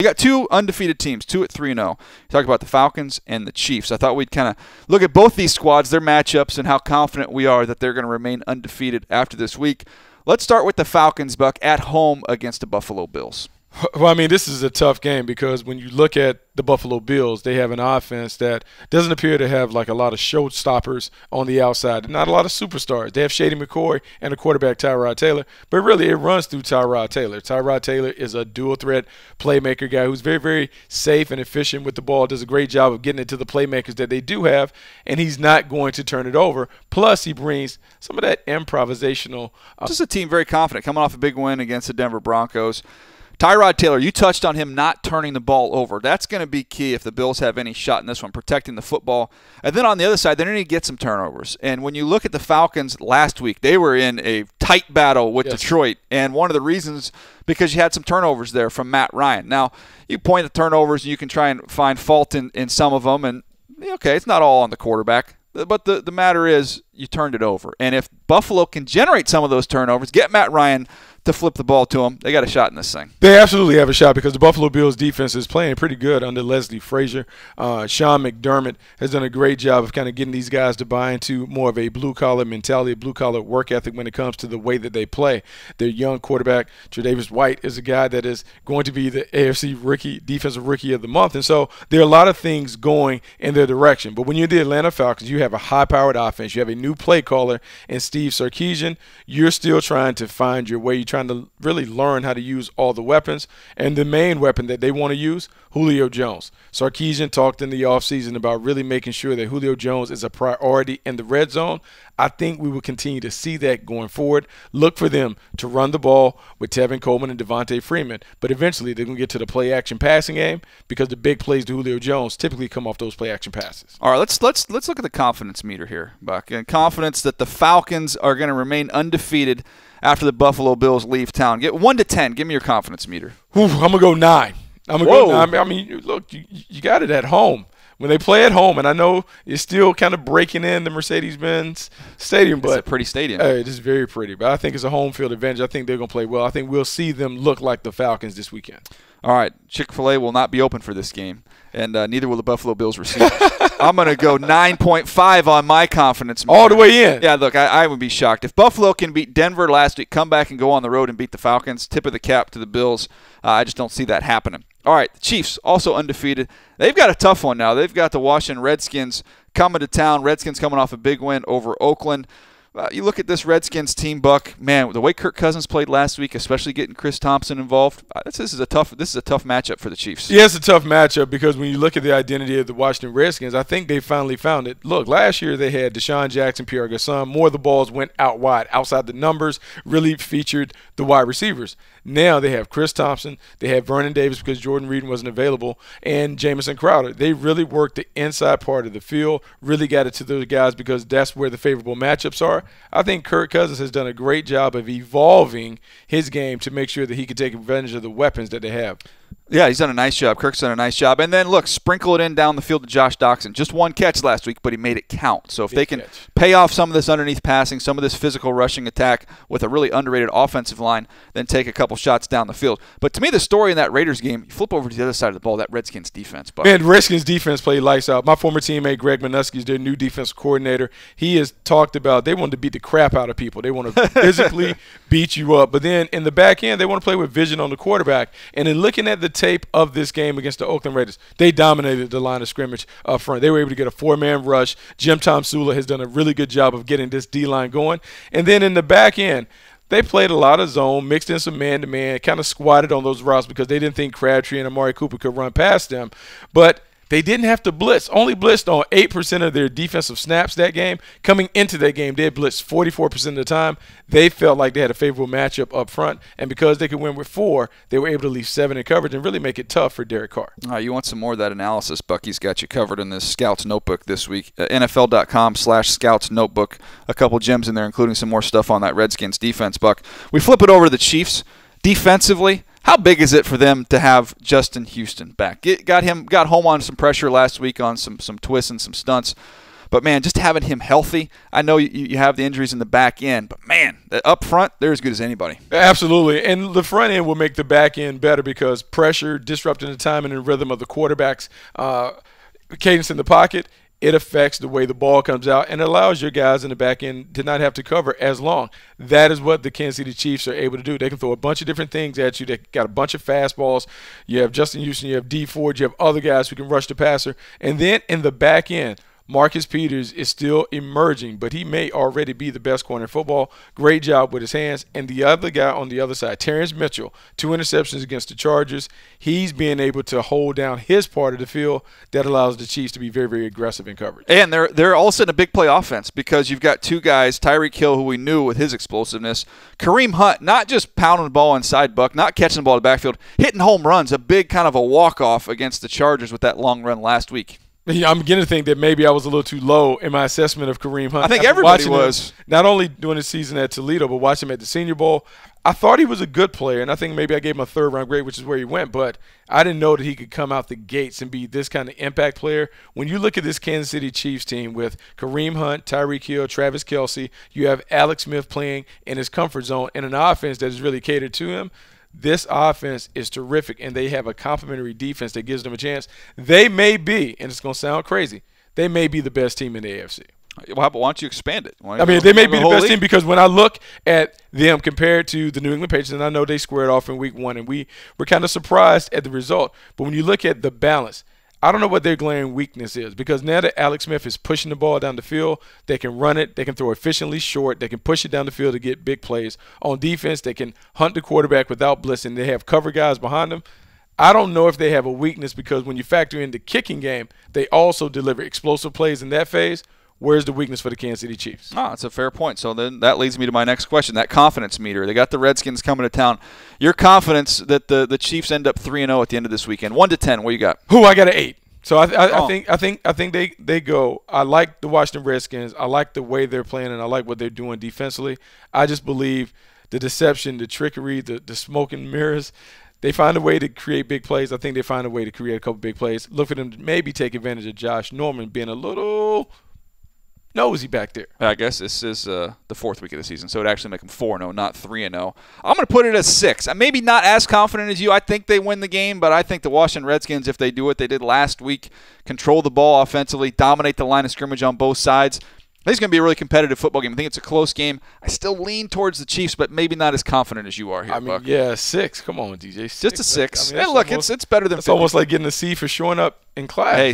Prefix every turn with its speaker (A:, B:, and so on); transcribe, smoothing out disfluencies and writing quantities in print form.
A: You got two undefeated teams, 2 at 3-0. You talk about the Falcons and the Chiefs. I thought we'd kind of look at both these squads, their matchups, and how confident we are that they're going to remain undefeated after this week. Let's start with the Falcons, Buck, at home against the Buffalo Bills.
B: Well, I mean, this is a tough game because when you look at the Buffalo Bills, they have an offense that doesn't appear to have like a lot of showstoppers on the outside. Not a lot of superstars. They have Shady McCoy and a quarterback, Tyrod Taylor, but really it runs through Tyrod Taylor. Tyrod Taylor is a dual-threat playmaker guy who's very, very safe and efficient with the ball, does a great job of getting it to the playmakers that they do have, and he's not going to turn it over. Plus, he brings some of that improvisational.
A: This is a team very confident, coming off a big win against the Denver Broncos. Tyrod Taylor, you touched on him not turning the ball over. That's going to be key if the Bills have any shot in this one, protecting the football. And then on the other side, they need to get some turnovers. And when you look at the Falcons last week, they were in a tight battle with Detroit. And one of the reasons, because you had some turnovers there from Matt Ryan. Now, you point at turnovers, and you can try and find fault in some of them. And, okay, it's not all on the quarterback. But the matter is you turned it over. And if Buffalo can generate some of those turnovers, get Matt Ryan to flip the ball to them, they got a shot in this thing.
B: They absolutely have a shot because the Buffalo Bills defense is playing pretty good under Leslie Frazier. Sean McDermott has done a great job of kind of getting these guys to buy into more of a blue-collar mentality, a blue-collar work ethic when it comes to the way that they play. Their young quarterback, Tre'Davious White, is a guy that is going to be the AFC Defensive Rookie of the Month. And so there are a lot of things going in their direction. But when you're the Atlanta Falcons, you have a high-powered offense. You have a new play caller in Steve Sarkisian. You're still trying to find your way. You're trying to really learn how to use all the weapons. And the main weapon that they want to use, Julio Jones. Sarkisian talked in the offseason about really making sure that Julio Jones is a priority in the red zone. I think we will continue to see that going forward. Look for them to run the ball with Tevin Coleman and Devontae Freeman. But eventually they're going to get to the play-action passing game because the big plays to Julio Jones typically come off those play-action passes.
A: All right, let's look at the confidence meter here, Buck. And confidence that the Falcons are going to remain undefeated after the Buffalo Bills leave town. Get 1 to 10. Give me your confidence meter.
B: I'm going to go 9. I'm going to go 9. I mean, look, you got it at home. When they play at home, and I know it's still kind of breaking in the Mercedes-Benz Stadium. But
A: it's a pretty stadium.
B: It is very pretty. But I think it's a home field advantage. I think they're going to play well. I think we'll see them look like the Falcons this weekend.
A: All right, Chick-fil-A will not be open for this game, and neither will the Buffalo Bills receivers. I'm going to go 9.5 on my confidence meter.
B: All the way in.
A: Yeah, look, I would be shocked. If Buffalo can beat Denver last week, come back and go on the road and beat the Falcons, tip of the cap to the Bills, I just don't see that happening. All right, the Chiefs, also undefeated. They've got a tough one now. They've got the Washington Redskins coming to town. Redskins coming off a big win over Oakland. You look at this Redskins team, Buck. Man, the way Kirk Cousins played last week, especially getting Chris Thompson involved, this is a tough matchup for the Chiefs.
B: Yeah, it's a tough matchup because when you look at the identity of the Washington Redskins, I think they finally found it. Look, last year they had Deshaun Jackson, Pierre Garçon. More of the balls went out wide, outside the numbers, really featured the wide receivers. Now they have Chris Thompson, they have Vernon Davis because Jordan Reed wasn't available, and Jamison Crowder. They really worked the inside part of the field, really got it to those guys because that's where the favorable matchups are. I think Kirk Cousins has done a great job of evolving his game to make sure that he can take advantage of the weapons that they have.
A: Yeah, he's done a nice job. Kirk's done a nice job. And then, look, sprinkle it in down the field to Josh Doxson. Just one catch last week, but he made it count. So if they can pay off some of this underneath passing, some of this physical rushing attack with a really underrated offensive line, then take a couple shots down the field. But to me, the story in that Raiders game, you flip over to the other side of the ball, that Redskins defense. Buck.
B: Man, Redskins defense played lights out. My former teammate, Greg Minuski, is their new defensive coordinator. He has talked about they want to beat the crap out of people. They want to physically beat you up. But then in the back end, they want to play with vision on the quarterback. And in looking at the tape of this game against the Oakland Raiders, they dominated the line of scrimmage up front. They were able to get a 4-man rush. Jim Tomsula has done a really good job of getting this D-line going. And then in the back end, they played a lot of zone, mixed in some man-to-man, kind of squatted on those routes because they didn't think Crabtree and Amari Cooper could run past them. But they didn't have to blitz. Only blitzed on 8% of their defensive snaps that game. Coming into that game, they had blitzed 44% of the time. They felt like they had a favorable matchup up front, and because they could win with 4, they were able to leave 7 in coverage and really make it tough for Derek Carr.
A: All right, you want some more of that analysis? Bucky's got you covered in this Scouts Notebook this week. NFL.com/Scouts Notebook. A couple gems in there, including some more stuff on that Redskins defense, Buck. We flip it over to the Chiefs. Defensively, how big is it for them to have Justin Houston back? Got home on some pressure last week on some twists and some stunts. But, man, just having him healthy, I know you have the injuries in the back end, but, man, up front, they're as good as anybody.
B: Absolutely. And the front end will make the back end better because pressure, disrupting the timing and rhythm of the quarterback's cadence in the pocket, it affects the way the ball comes out and allows your guys in the back end to not have to cover as long. That is what the Kansas City Chiefs are able to do. They can throw a bunch of different things at you. They got a bunch of fastballs. You have Justin Houston, you have D Ford, you have other guys who can rush the passer. And then in the back end, Marcus Peters is still emerging, but he may already be the best corner in football. Great job with his hands. And the other guy on the other side, Terrence Mitchell, 2 interceptions against the Chargers. He's being able to hold down his part of the field. That allows the Chiefs to be very, very aggressive in coverage.
A: And they're all of a sudden a big play offense because you've got 2 guys, Tyreek Hill, who we knew with his explosiveness, Kareem Hunt, not just pounding the ball inside Buck, not catching the ball in the backfield, hitting home runs, a big kind of a walk-off against the Chargers with that long run last week.
B: I'm beginning to think that maybe I was a little too low in my assessment of Kareem Hunt.
A: I think everybody was.
B: Not only doing his season at Toledo, but watching him at the Senior Bowl. I thought he was a good player, and I think maybe I gave him a 3rd-round grade, which is where he went. But I didn't know that he could come out the gates and be this kind of impact player. When you look at this Kansas City Chiefs team with Kareem Hunt, Tyreek Hill, Travis Kelce, you have Alex Smith playing in his comfort zone in an offense that is really catered to him. This offense is terrific, and they have a complementary defense that gives them a chance. They may be, and it's going to sound crazy, they may be the best team in the AFC.
A: Why don't you expand it?
B: They may be the best team because when I look at them compared to the New England Patriots, and I know they squared off in week 1, and we were kind of surprised at the result. But when you look at the balance, I don't know what their glaring weakness is because now that Alex Smith is pushing the ball down the field, they can run it, they can throw efficiently short, they can push it down the field to get big plays. On defense, they can hunt the quarterback without blitzing. They have cover guys behind them. I don't know if they have a weakness because when you factor in the kicking game, they also deliver explosive plays in that phase. Where's the weakness for the Kansas City Chiefs?
A: That's a fair point. So then that leads me to my next question, that confidence meter. They got the Redskins coming to town. Your confidence that the Chiefs end up 3-0 at the end of this weekend, 1 to 10, what you got?
B: I got an 8. So I think they go. I like the Washington Redskins. I like the way they're playing, and I like what they're doing defensively. I just believe the deception, the trickery, the smoke and mirrors, they find a way to create big plays. I think they find a way to create a couple big plays. Look for them to maybe take advantage of Josh Norman being a little nosy back there.
A: I guess this is the 4th week of the season, so it actually make them 4-0, not 3-0. I'm going to put it as 6. I'm maybe not as confident as you. I think they win the game, but I think the Washington Redskins, if they do what they did last week, control the ball offensively, dominate the line of scrimmage on both sides, I think it's going to be a really competitive football game. I think it's a close game. I still lean towards the Chiefs, but maybe not as confident as you are here, Buck.
B: Yeah, 6. Come on, DJ. 6.
A: Just a 6. Hey, look, it's better than 50.
B: It's almost like getting a C for showing up in class.
A: Hey,